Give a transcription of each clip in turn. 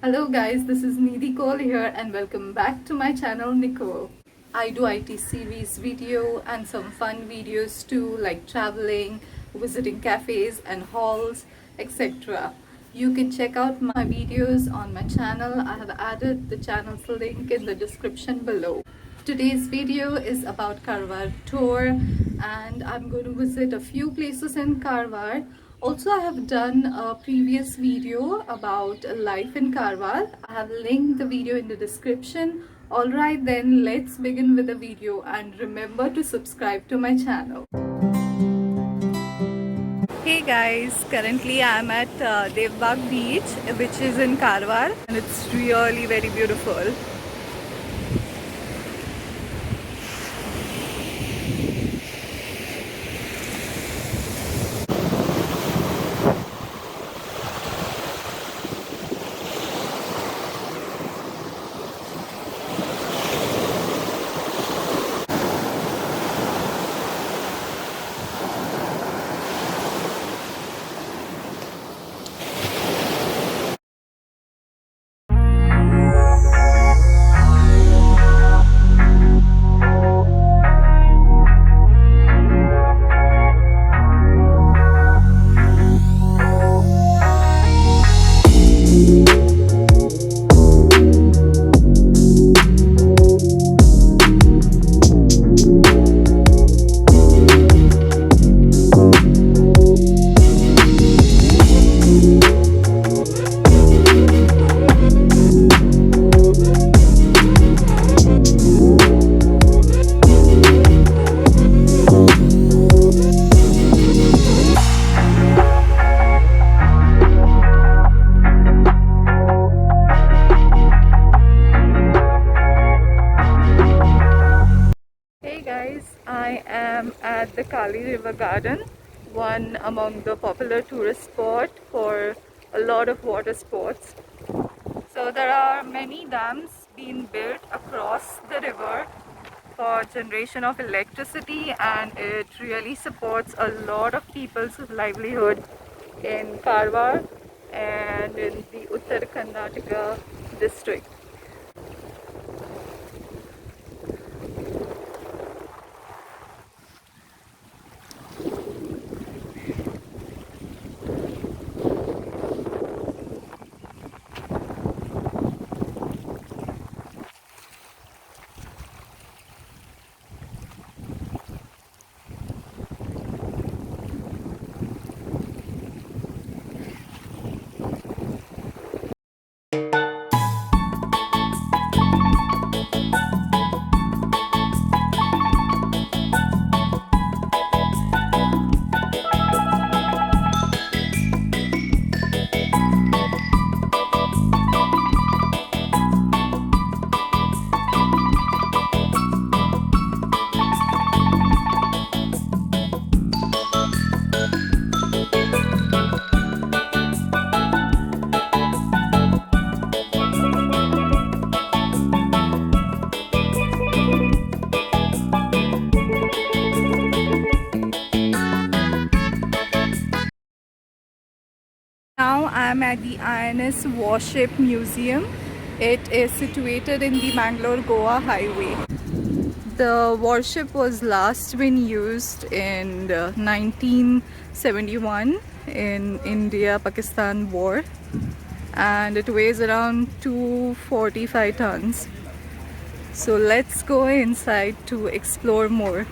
Hello guys, this is Ni-Kol here and welcome back to my channel Ni-Kol. I do IT series video and some fun videos too, like traveling, visiting cafes and halls, etc. You can check out my videos on my channel. I have added the channel's link in the description below. Today's video is about Karwar Tour and I'm going to visit a few places in Karwar. Also, I have done a previous video about life in Karwar. I have linked the video in the description. Alright then, let's begin with the video and remember to subscribe to my channel. Hey guys, currently I'm at Devbagh beach, which is in Karwar, and it's really very beautiful. I am at the Kali River Garden, one among the popular tourist spot for a lot of water sports. So there are many dams being built across the river for generation of electricity, and it really supports a lot of people's livelihood in Karwar and in the Uttar Kannada district. Now I am at the INS Warship Museum. It is situated in the Mangalore-Goa highway. The warship was last been used in 1971 in India-Pakistan war, and it weighs around 245 tons. So let's go inside to explore more.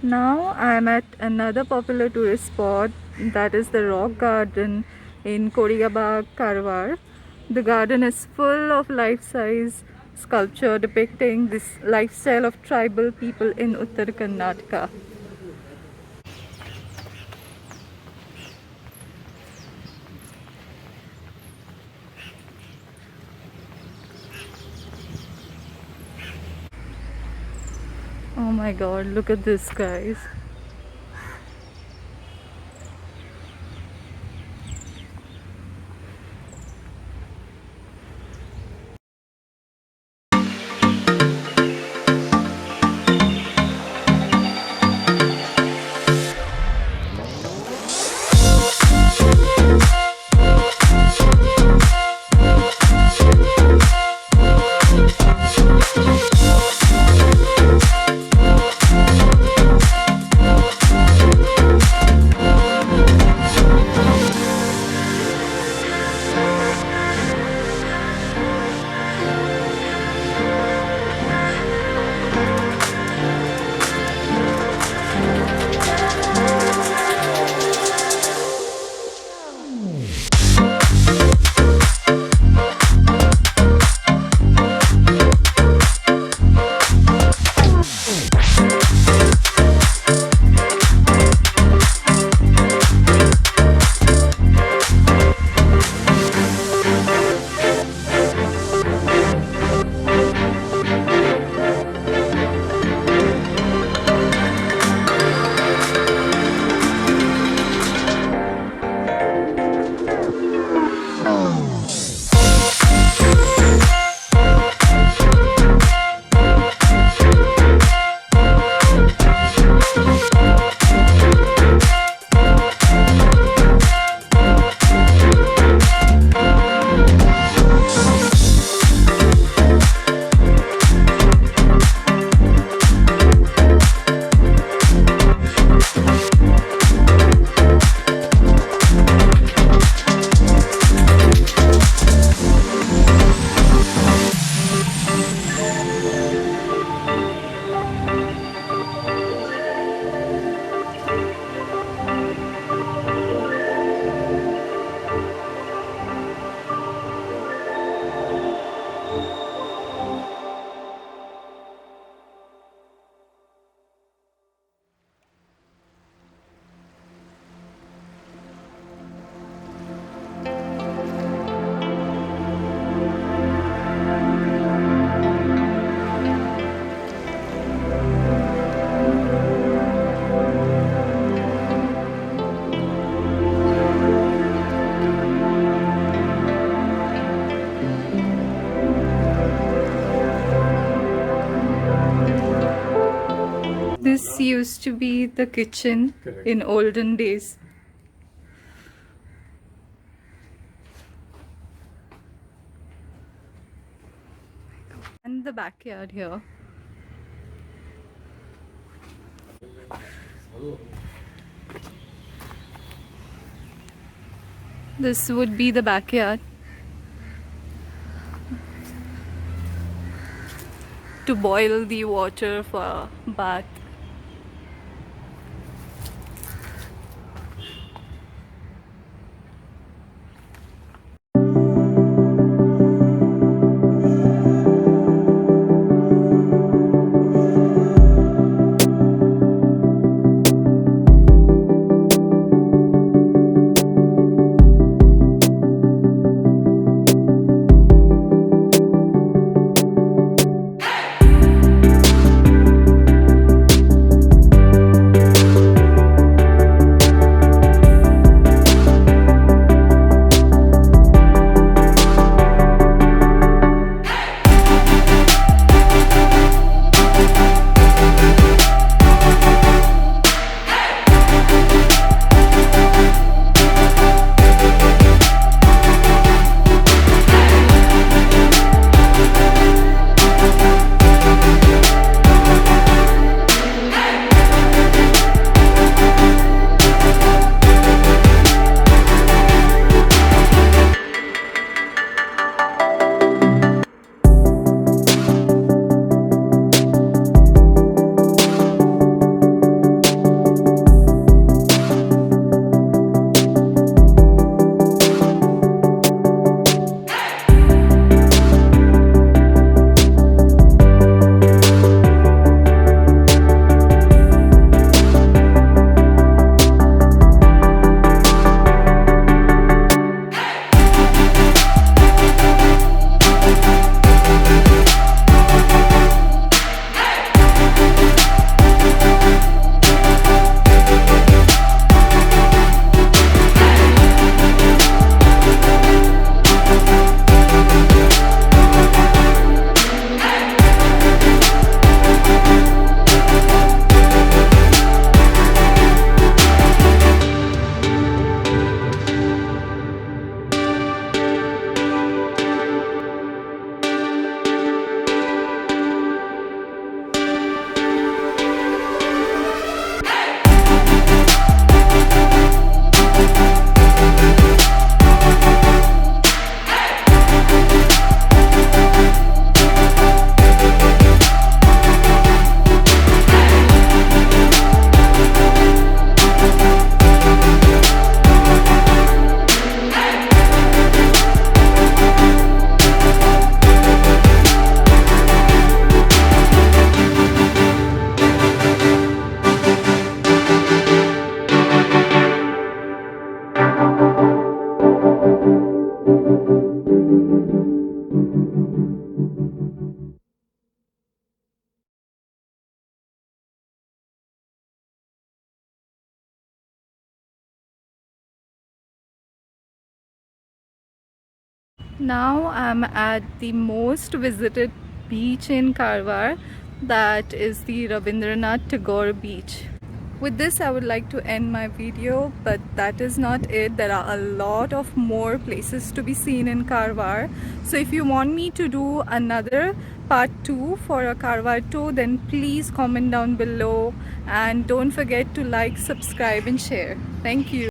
Now I am at another popular tourist spot, that is the rock garden in Devbagh, Karwar. The garden is full of life-size sculpture depicting this lifestyle of tribal people in Uttar Karnataka. Oh my god, look at this, guys. This used to be the kitchen. Correct. In olden days. And the backyard here. This would be the backyard. To boil the water for bath. Now I'm at the most visited beach in Karwar, that is the Rabindranath Tagore beach. With this I would like to end my video, but that is not it. There are a lot of more places to be seen in Karwar. So if you want me to do another part 2 for a Karwar tour, then please comment down below and don't forget to like, subscribe and share. Thank you.